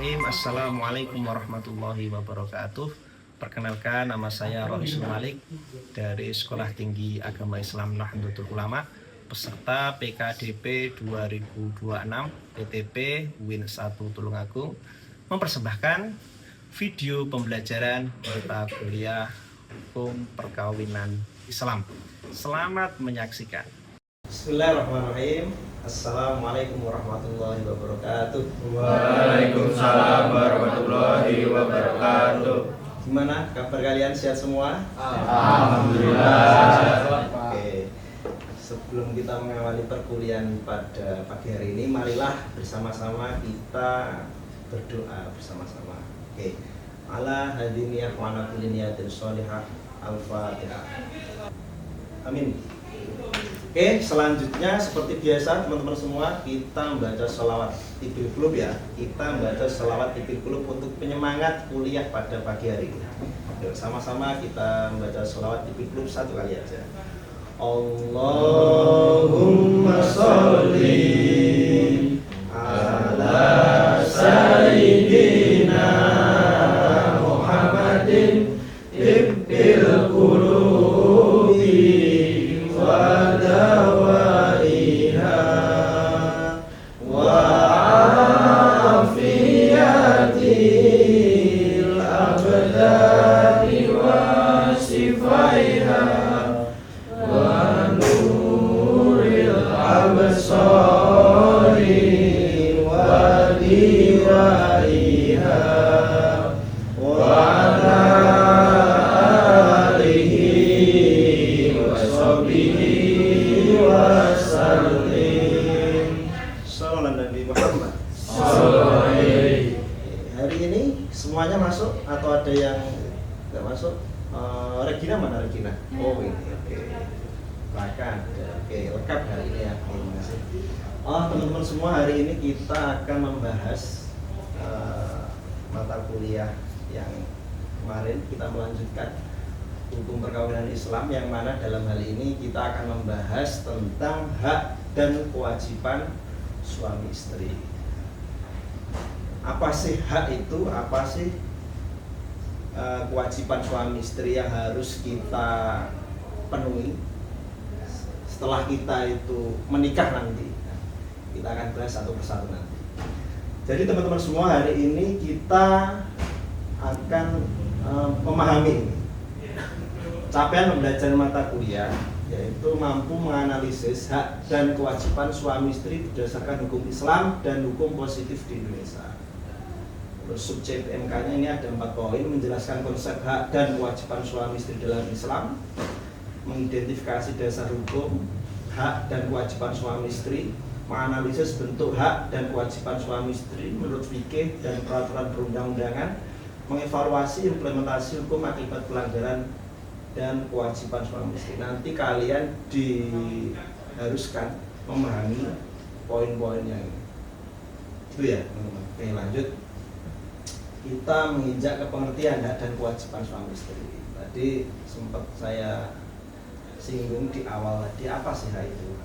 Bismillahirrahmanirrahim. Assalamualaikum warahmatullahi wabarakatuh. Perkenalkan, nama saya Rohisul Malik dari Sekolah Tinggi Agama Islam Nahdlatul Ulama, peserta PKDP 2026 PTP Win 1 Tulungagung, mempersembahkan video pembelajaran mata kuliah hukum perkawinan Islam. Selamat menyaksikan. Bismillahirrahmanirrahim. Assalamualaikum warahmatullahi wabarakatuh. Waalaikumsalam warahmatullahi wabarakatuh. Gimana kabar kalian, sehat semua? Alhamdulillah. Oke. Sebelum kita mengawali perkuliahan pada pagi hari ini, marilah bersama-sama kita berdoa bersama-sama. Oke. Ala hadiniyah wa ala kulli niyatin sholihah. Al-Fatihah. Amin. Oke, selanjutnya seperti biasa teman-teman semua, kita membaca sholawat Tibil Qulub ya. Kita membaca sholawat Tibil Qulub untuk penyemangat kuliah pada pagi hari ini. Yuk, sama-sama kita membaca sholawat Tibil Qulub satu kali aja. Allahumma sholli ala sayyidina Muhammadin Tibil Qulubi wa dawaiha wa afiyatil abdani wa sifaiha wa nuril absari wa diraiha wa ala alihi wa sahbihi wa sallim. Sallallahu Nabi Muhammad. Hari ini semuanya masuk atau ada yang nggak masuk? Regina mana Regina? Oh ini, oke. Bahkan, oke, lengkap hari ini ya. Terima kasih. Teman-teman semua, hari ini kita akan membahas mata kuliah yang kemarin kita melanjutkan, hukum perkawinan Islam, yang mana dalam hal ini kita akan membahas tentang hak dan kewajiban suami istri. Apa sih hak itu? Apa sih kewajiban suami istri yang harus kita penuhi setelah kita itu menikah nanti? Kita akan bahas satu persatu nanti. Jadi teman-teman semua, hari ini kita akan memahami capaian pembelajaran mata kuliah, yaitu mampu menganalisis hak dan kewajiban suami istri berdasarkan hukum Islam dan hukum positif di Indonesia. Terus subjek MK-nya ini ada 4 poin: menjelaskan konsep hak dan kewajiban suami istri dalam Islam, mengidentifikasi dasar hukum hak dan kewajiban suami istri, menganalisis bentuk hak dan kewajiban suami istri menurut fikih dan peraturan perundang-undangan, mengevaluasi implementasi hukum akibat pelanggaran dan kewajiban suami istri. Nanti kalian diharuskan memahami poin-poinnya ini. Itu ya teman-teman. Oke, lanjut. Kita menginjak ke pengertian hak dan kewajiban suami istri. Tadi sempat saya singgung di awal tadi, apa sih hak itu?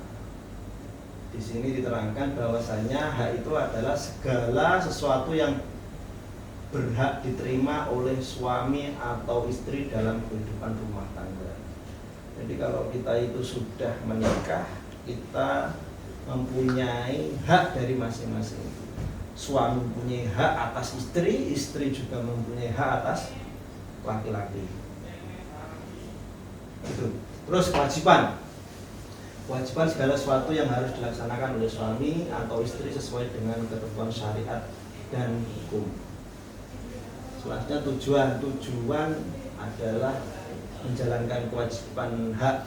Di sini diterangkan bahwasanya hak itu adalah segala sesuatu yang berhak diterima oleh suami atau istri dalam kehidupan rumah tangga. Jadi kalau kita itu sudah menikah, kita mempunyai hak dari masing-masing. Suami mempunyai hak atas istri, istri juga mempunyai hak atas laki-laki. Itu. Terus kewajiban. Kewajiban segala sesuatu yang harus dilaksanakan oleh suami atau istri sesuai dengan ketentuan syariat dan hukum. Selanjutnya tujuan adalah menjalankan kewajiban hak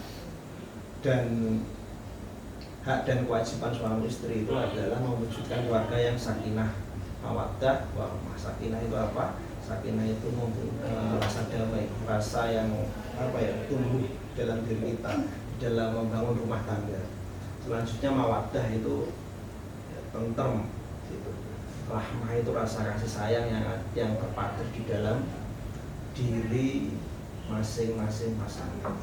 dan kewajiban suami istri itu adalah mewujudkan keluarga yang sakinah mawaddah warahmah. Sakinah itu apa? Sakinah itu rasa damai, rasa yang tumbuh dalam diri kita dalam membangun rumah tangga. Selanjutnya mawaddah itu tentrem gitu. Rahmah itu rasa kasih sayang yang terpatri di dalam diri masing-masing pasangan.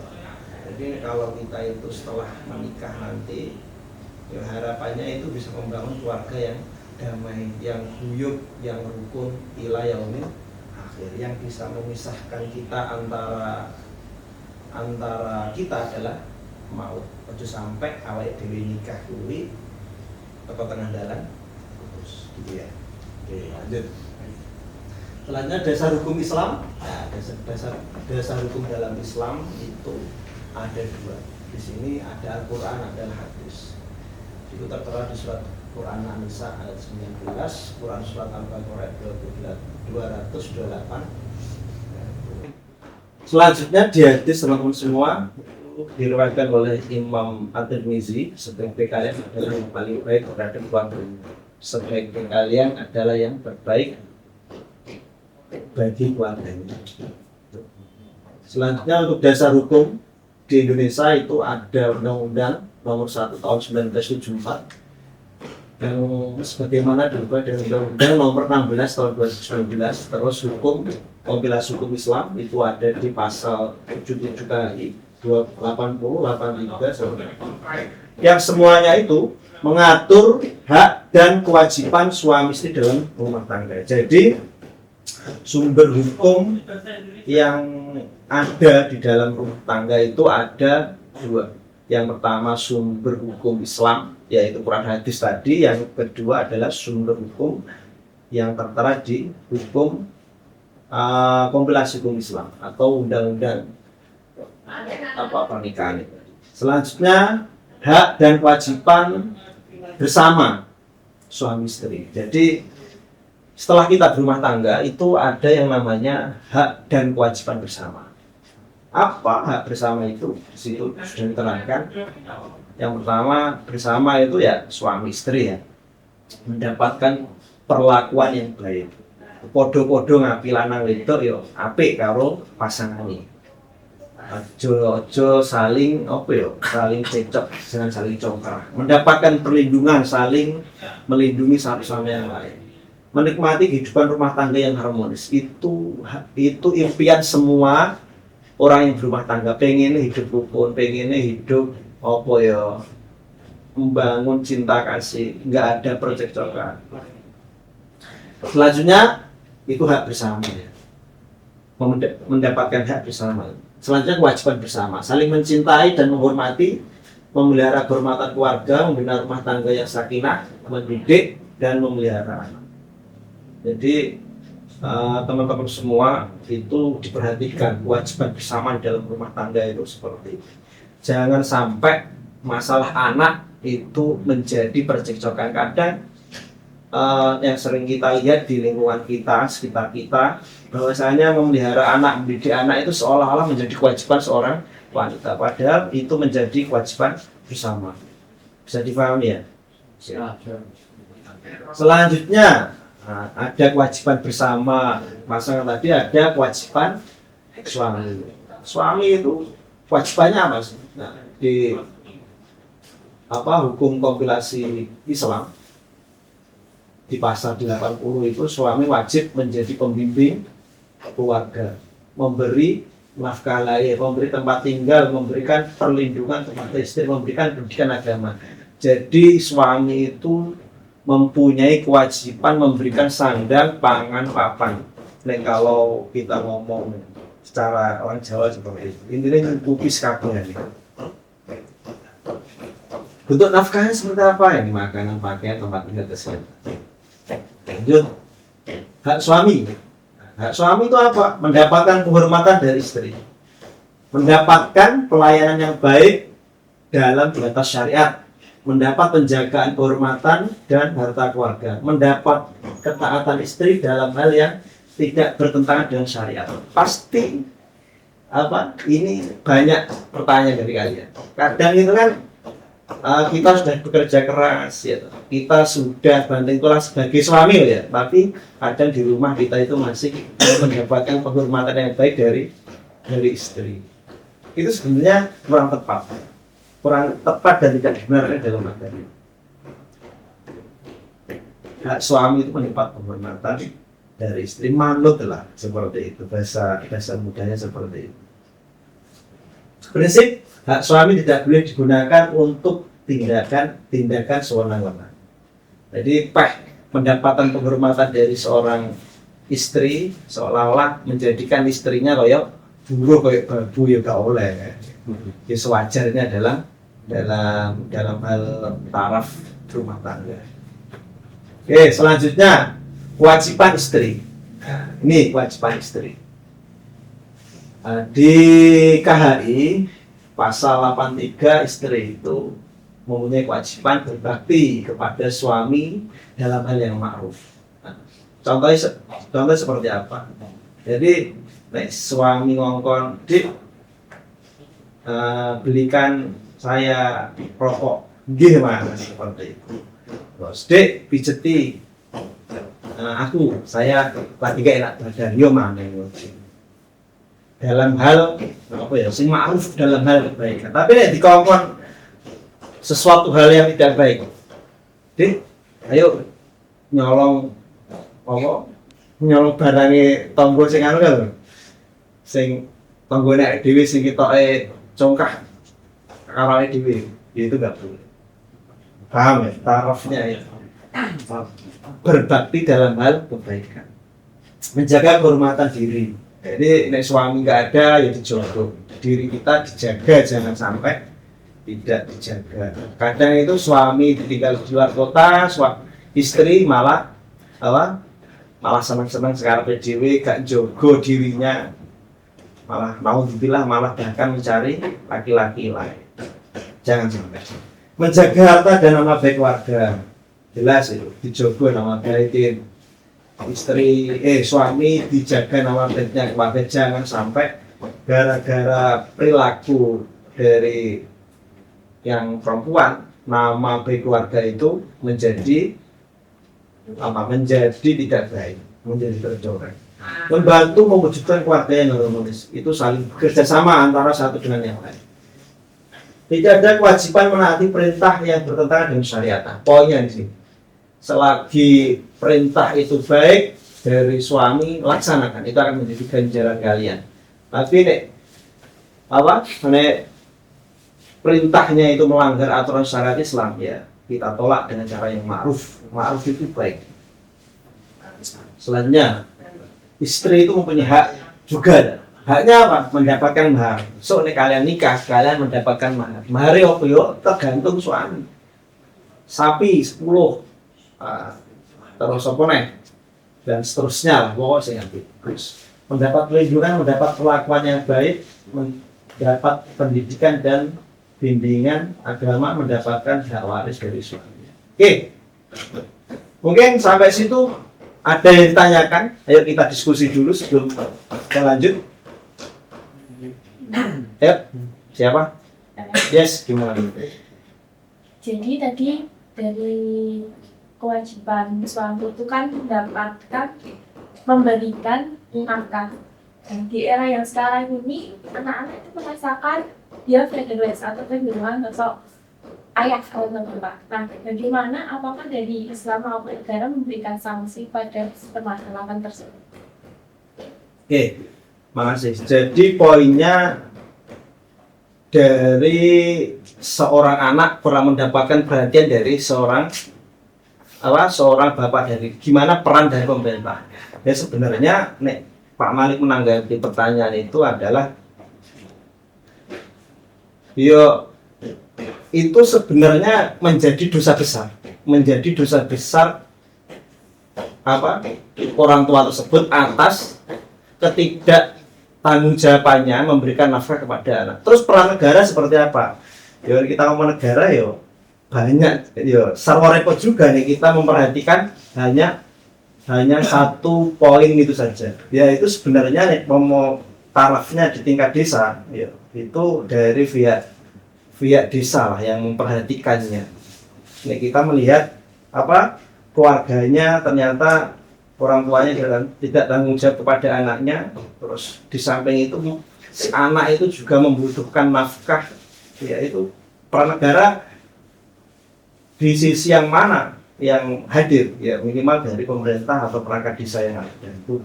Jadi kalau kita itu setelah menikah nanti, ya harapannya itu bisa membangun keluarga yang damai, yang guyub, yang rukun ila yaumil akhir. Yang bisa memisahkan kita antara kita adalah maut. Ojo sampai awake dhewe nikah kuwi teko tengah dalan putus gitu ya. Oke, lanjut. Selanjutnya dasar hukum Islam. Nah, dasar hukum dalam Islam itu ada dua. Di sini ada Al-Quran, ada Al-Hadis. Itu tertera di surat Quran An-Nisa ayat 19, Quran surat Al-Baqarah 228. Selanjutnya di hadis teman-teman semua diriwayatkan oleh Imam At-Tirmizi, sebaik-baik kalian adalah yang paling baik terhadap keluarga. Sebaik-baik kalian adalah yang terbaik bagi keluarganya. Selanjutnya untuk dasar hukum di Indonesia itu ada Undang-Undang Nomor 1 Tahun 1974 yang sebagaimana diubah dari Undang-Undang Nomor 16 Tahun 2019. Terus kompilasi hukum Islam itu ada di pasal 77 kali 280, 83 yang semuanya itu mengatur hak dan kewajiban suami istri dalam rumah tangga. Jadi sumber hukum yang ada di dalam rumah tangga itu ada dua. Yang pertama sumber hukum Islam, yaitu Quran hadis tadi. Yang kedua adalah sumber hukum yang tertera di hukum kompilasi hukum Islam atau undang-undang pernikahan. Selanjutnya hak dan kewajiban bersama suami istri. Jadi setelah kita berumah tangga itu ada yang namanya hak dan kewajiban bersama. Apa hak bersama itu? Di situ sudah diterangkan. Yang pertama bersama itu ya suami istri ya, mendapatkan perlakuan yang baik. Podo-podo ngapi lanang wedok yo apik karo pasangane. Ojo saling saling cecok, jangan saling congkak. Mendapatkan perlindungan, saling melindungi satu sama yang lain. Menikmati kehidupan rumah tangga yang harmonis itu impian semua orang yang berumah tangga. Pengennya hidup rukun, pengennya hidup membangun cinta kasih, nggak ada percekcokan. Selanjutnya itu hak bersama ya. Mendapatkan hak bersama. Selanjutnya kewajiban bersama, saling mencintai dan menghormati, memelihara kehormatan keluarga, membina rumah tangga yang sakinah, mendidik dan memelihara anak. Jadi teman-teman semua itu diperhatikan kewajiban bersama dalam rumah tangga itu seperti itu. Jangan sampai masalah anak itu menjadi percekcokan. Kadang yang sering kita lihat di lingkungan kita, sekitar kita, bahwasanya memelihara anak, mendidik anak itu seolah-olah menjadi kewajiban seorang wanita, padahal itu menjadi kewajiban bersama. Bisa dipahami ya? Selanjutnya ada kewajiban bersama pasangan tadi, ada kewajiban suami. Suami itu kewajibannya apa sih? Nah, di hukum kompilasi Islam di pasal 80 itu suami wajib menjadi pembimbing keluarga, memberi nafkah lahir, memberi tempat tinggal, memberikan perlindungan tempat istri, memberikan pendidikan agama. Jadi suami itu mempunyai kewajiban memberikan sandang, pangan, papan. Nah, kalau kita ngomong secara orang Jawa seperti itu, intinya nyukupi sekalian. Bentuk nafkahnya seperti apa? Ini makanan, pakaian, tempat tinggal, kesehatan. Lanjut, hak suami. Hak suami itu apa? Mendapatkan penghormatan dari istri, mendapatkan pelayanan yang baik dalam batas syariat, mendapat penjagaan kehormatan dan harta keluarga, mendapat ketaatan istri dalam hal yang tidak bertentangan dengan syariat. Pasti ini banyak pertanyaan dari kalian. Kadang itu kan kita sudah bekerja keras ya, kita sudah banting tulang sebagai suami ya, tapi kadang di rumah kita itu masih mendapatkan penghormatan yang baik dari istri. Itu sebenarnya kurang tepat dan tidak dibenarkan dalam agama. Hak suami itu mendapat penghormatan dari istri, manut lah seperti itu, bahasa mudahnya seperti itu. Prinsip hak suami tidak boleh digunakan untuk tindakan sewenang-wenang. Jadi pendapatan penghormatan dari seorang istri seolah-olah menjadikan istrinya kayak buruh kayak babu ya gak oleh. Ya sewajarnya dalam hal taraf rumah tangga. Oke, selanjutnya kewajiban istri. Ini kewajiban istri. Di KHI pasal 83 istri itu mempunyai kewajiban berbakti kepada suami dalam hal yang ma'ruf. Contohnya seperti apa? Jadi suami ngongkon, "Dik, belikan saya rokok." Nggih Mas, seperti itu. Terus, "Dik, pijeti saya lagi gak enak badan." Yo mana dalam hal apa ya, sing ma'ruf dalam hal kebaikan. Tapi nek dikongkon sesuatu hal yang tidak baik, "Dik, ayo nyolong barangnya tonggo sing anu kan, sing tonggone awake dhewe sing ketoke congkah karo awake dhewe." Itu nggak boleh. Paham ya? Tarafnya ya. Berbakti dalam hal kebaikan, menjaga kehormatan diri. Jadi nek suami nggak ada ya dijogo, diri kita dijaga, jangan sampai tidak dijaga. Kadang itu suami ditinggal di luar kota, istri malah senang-senang sekarang PDW, gak jogo dirinya, malah bahkan mencari laki-laki lain. Jangan sampai. Menjaga harta dan nama baik keluarga, jelas itu dijogo nama baik suami, dijaga nama baiknya keluarga. Jangan sampai gara-gara perilaku dari yang perempuan, nama baik keluarga itu menjadi tidak baik, menjadi tercoreng. Membantu mewujudkan keluarga yang harmonis itu saling bekerja sama antara satu dengan yang lain. Tidak ada kewajiban menaati perintah yang bertentangan dengan syariat. Poinnya di sini, selagi perintah itu baik dari suami, laksanakan, itu akan menjadi ganjaran kalian. Tapi nek perintahnya itu melanggar aturan syariat Islam, ya kita tolak dengan cara yang ma'ruf. Ma'ruf itu baik. Selanjutnya, istri itu mempunyai hak juga. Haknya apa? Mendapatkan mahar. So nek kalian nikah, kalian mendapatkan mahar. Mahar yo tergantung suami. Sapi 10, terus apa nih? Dan seterusnya lah, pokoknya terus mendapat perlindungan, mendapat perlakuan yang baik, mendapat pendidikan dan bimbingan agama, mendapatkan hak waris dari suaminya. Oke, mungkin sampai situ ada yang ditanyakan. Ayo kita diskusi dulu sebelum kita lanjut. Ayo, siapa? Yes, gimana? Jadi tadi dari kewajiban suami itu kan memberikan nafkah. Dan di era yang sekarang ini, anak-anak itu merasakan dia feederless atau kehilangan sosok ayah atau bapak. Nah, bagaimana? Apakah dari Islam maupun negara memberikan sanksi pada permasalahan tersebut? Oke, makasih. Jadi poinnya dari seorang anak kurang mendapatkan perhatian dari seorang bapak, dari gimana peran dari pemerintah. Ya sebenarnya Pak Malik menanggapi pertanyaan itu adalah itu sebenarnya menjadi dosa besar orang tua tersebut atas tanggung jawabannya memberikan nafkah kepada anak. Terus peran negara seperti apa? Ya kita ngomong negara banyak, secara repot juga nih kita memperhatikan hanya satu poin itu saja. Ya itu sebenarnya mau tarafnya di tingkat desa, itu dari via desa lah yang memperhatikannya. Kita melihat keluarganya ternyata orang tuanya tidak tanggung jawab kepada anaknya, terus di samping itu si anak itu juga membutuhkan nafkah, yaitu peran negara di sisi yang mana yang hadir, ya minimal dari pemerintah atau perangkat desa yang ada, itu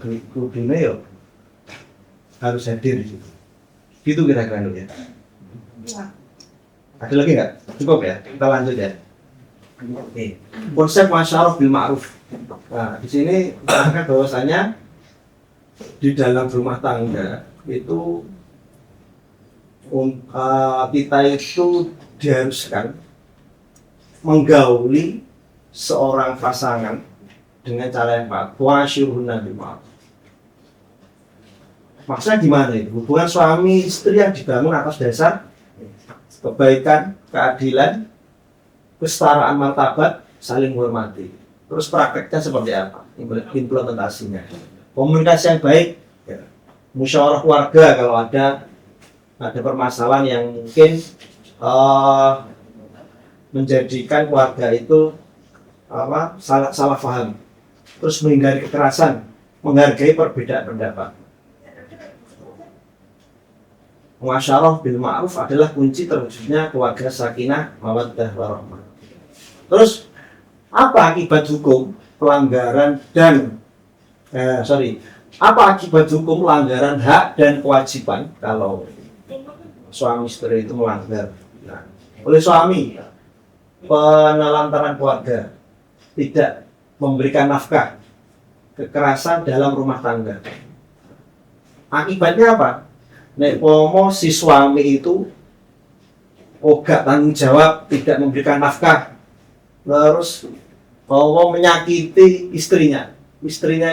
harus hadir di situ. Gitu kira-kira ya. Ada lagi nggak? Cukup ya, kita lanjut ya. Konsep masyarakat bil ma'ruf. Nah, di sini kita bahwasanya di dalam rumah tangga itu kita itu diharuskan menggauli seorang pasangan dengan cara yang baik. Wasyuruna bil ma'ruf. Maksudnya gimana itu? Hubungan suami istri yang dibangun atas dasar kebaikan, keadilan, kesetaraan martabat, saling menghormati. Terus prakteknya seperti apa? Implementasinya. Komunikasi yang baik, ya. Musyawarah keluarga kalau ada permasalahan yang mungkin menjadikan keluarga itu salah paham. Terus menghindari kekerasan, menghargai perbedaan pendapat. Muasyarah bil ma'ruf adalah kunci terwujudnya keluarga sakinah, mawaddah warahmah. Terus apa akibat hukum pelanggaran apa akibat hukum pelanggaran hak dan kewajiban kalau suami istri itu melanggar? Nah, oleh suami penelantaran keluarga, tidak memberikan nafkah, kekerasan dalam rumah tangga. Akibatnya apa? Nek pomo si suami itu gak tanggung jawab, tidak memberikan nafkah, terus pomo menyakiti istrinya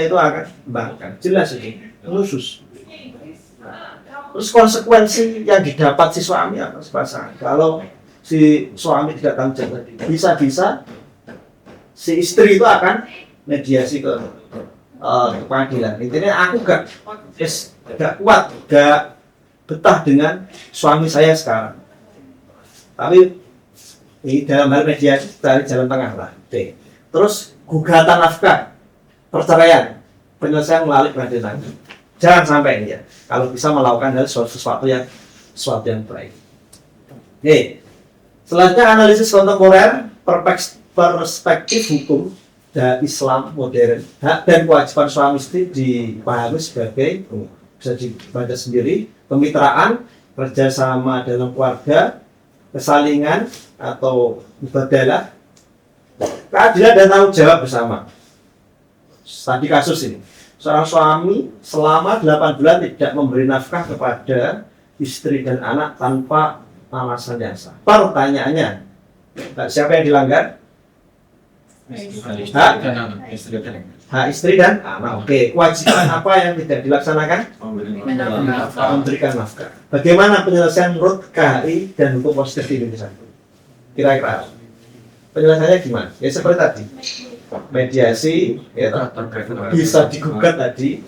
itu akan bahkan jelas ini khusus. Terus konsekuensi yang didapat si suami apa pasangan? Kalau si suami tidak tanggung jawab, bisa-bisa si istri itu akan mediasi ke pengadilan. Intinya aku gak kuat, gak betah dengan suami saya sekarang. Tapi ini dalam hal mediasi dari jalan tengah lah. Oke. Terus gugatan nafkah, perceraian, penyelesaian melalui pengadilan. Jangan sampai ini ya. Kalau bisa melakukan hal sesuatu yang baik. Oke. Selanjutnya analisis kontemporer, perspektif hukum dan Islam modern. Hak dan kewajiban suami istri dipahami sebagai bisa dibaca sendiri, kemitraan, kerjasama dalam keluarga, kesalingan atau mubadalah, keadilan dan tanggung jawab bersama. Tadi kasus ini, seorang suami selama 8 bulan tidak memberi nafkah kepada istri dan anak tanpa alasan yang sah. Pertanyaannya, siapa yang dilanggar? Hak istri dan anak. Oke, kewajiban apa yang tidak dilaksanakan? Memberikan nafkah. Bagaimana penyelesaian menurut KHI dan hukum positif di Indonesia? Kira-kira penyelesaiannya gimana? Ya seperti tadi, mediasi, ya, bisa digugat tadi,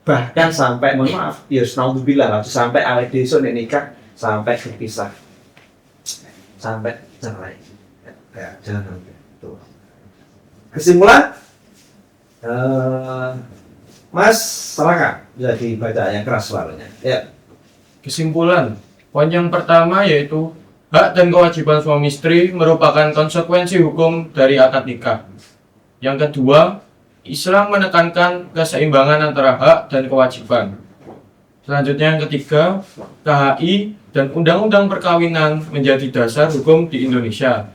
bahkan sampai mohon maaf, ya naudzubillah, sampai awal desa nikah, sampai berpisah, sampai cerai. Ya, jangan itu. Kesimpulan, Mas Raka, bisa dibaca yang keras suaranya. Ya. Kesimpulan, poin yang pertama yaitu hak dan kewajiban suami istri merupakan konsekuensi hukum dari akad nikah. Yang kedua, Islam menekankan keseimbangan antara hak dan kewajiban. Selanjutnya yang ketiga, KHI dan Undang-Undang Perkawinan menjadi dasar hukum di Indonesia.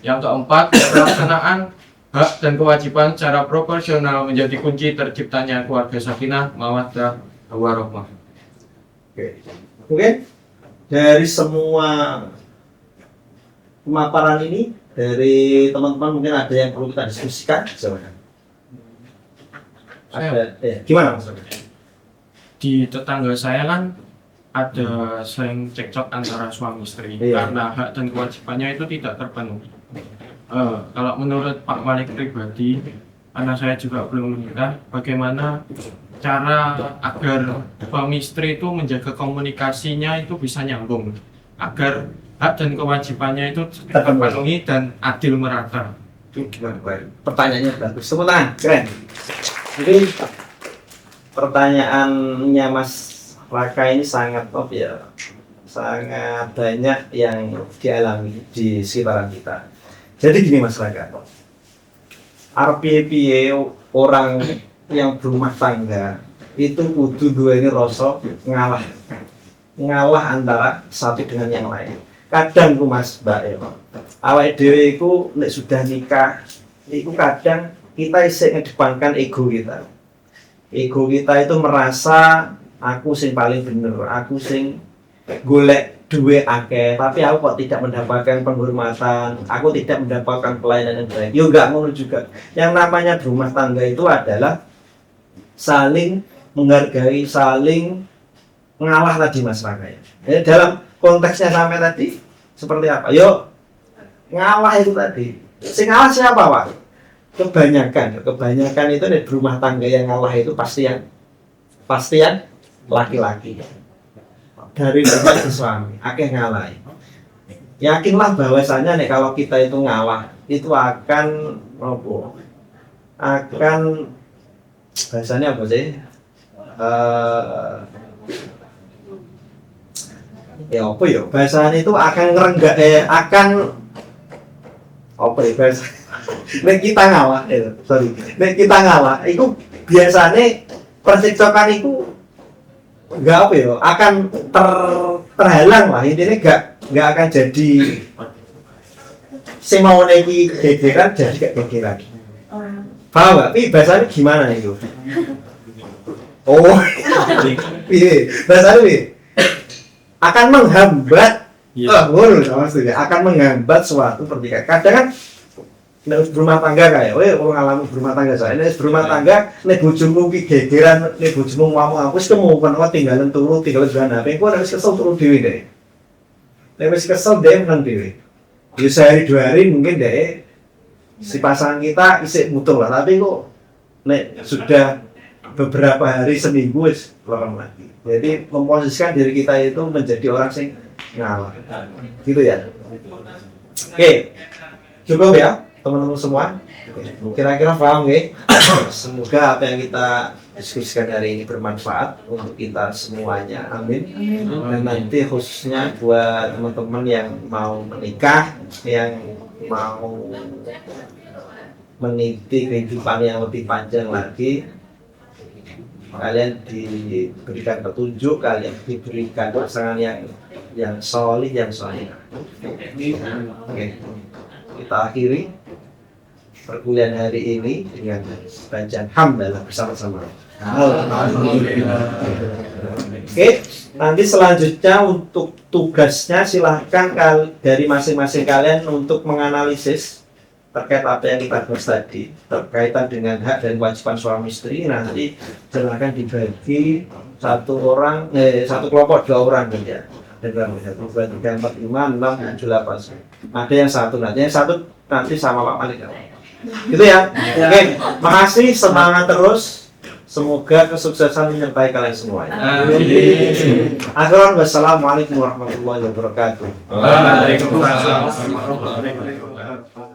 Yang keempat, pelaksanaan hak dan kewajiban secara proporsional menjadi kunci terciptanya keluarga sakinah, mawaddah, warahmah. Oke. Mungkin dari semua pemaparan ini dari teman-teman mungkin ada yang perlu kita diskusikan. Gimana Mas? Di tetangga saya kan ada sering cekcok antara suami istri karena hak dan kewajibannya itu tidak terpenuhi. Kalau menurut Pak Malik pribadi, karena saya juga belum menikah, bagaimana cara agar suami istri itu menjaga komunikasinya itu bisa nyambung, agar hak dan kewajibannya itu terpenuhi dan adil merata. Itu gimana? Pertanyaannya bagus, tepuk tangan, keren. Jadi pertanyaannya Mas Raka ini sangat top ya, sangat banyak yang dialami di sekitaran kita. Jadi gini Mas Raka, RPP orang yang berumah tangga itu kudu dua ini rasa ngalah antara satu dengan yang lain. Kadang ku Mas Mbak awake dhewe iku nek sudah nikah itu kadang kita isih ngedepankan ego kita. Ego kita itu merasa aku sing paling bener, aku sing golek duwe akeh, tapi aku kok tidak mendapatkan penghormatan, aku tidak mendapatkan pelayanan yang baik. Yo enggak ngono juga. Yang namanya berumah tangga itu adalah saling menghargai, saling mengalah tadi Mas Raka ya. Jadi dalam konteksnya sampai tadi seperti apa? Yo ngalah itu tadi. Sing ngalah siapa, Pak? Kebanyakan itu di berumah tangga yang ngalah itu pasti yang laki-laki. Dari si suami, akeh ngalah. Yakinlah bahwasanya nih kalau kita itu ngalah, itu akan bahasanya apa sih? Ya apa ya? Bahasanya itu akan ngerenggak akan apa ya bahasa? Nek kita ngalah, nek kita ngalah, itu biasanya percekcokan itu enggak apa ya? Akan terhalang lah, intinya enggak akan jadi sing mau neki gegeran jadi gak gegeran. Paham nggak? Tapi bahasanya gimana itu? Oh, iya, bahasanya ini akan menghambat. Maksudnya akan menghambat suatu pernikahan. Kadang kan nek berumah tangga kayak, orang alami berumah tangga saya. Nek berumah tangga, nek bojomu ki gegeran, nek bojomu ngomong wis kemungkinan kok tinggalan turu, tinggalan jalan HP, kok wis kesel turu dhewe deh. Nek wis kesel dhewe menang dhewe. Ya sehari 2 hari mungkin deh si pasangan kita isih mutung lah, tapi kok nek sudah beberapa hari seminggu wis lorong lagi. Jadi memposisikan diri kita itu menjadi orang sing ngalah. Gitu ya. Oke. Cukup ya teman-teman semua. Kira-kira paham nggih? Semoga apa yang kita diskusikan hari ini bermanfaat untuk kita semuanya. Amin. Dan nanti khususnya buat teman-teman yang mau menikah, yang mau meniti kehidupan yang lebih panjang lagi, kalian diberikan petunjuk, kalian diberikan pasangan yang solih, yang soleh. Oke. Kita akhiri perkuliahan hari ini dengan bacaan hamdalah bersama-sama. Oke, nanti selanjutnya untuk tugasnya silahkan dari masing-masing kalian untuk menganalisis terkait apa yang kita bahas tadi berkaitan dengan hak dan kewajiban suami istri. Nanti silahkan dibagi satu kelompok 2 orang ya. Dan 1, 2, 3, 4, 5, 6, 7, 8. Ada yang satu nanti sama Pak Malik. Gitu ya. Oke, makasih, semangat terus. Semoga kesuksesan menyertai kalian semuanya. Akhirnya wassalamualaikum warahmatullahi wabarakatuh. Waalaikumsalam warahmatullahi wabarakatuh.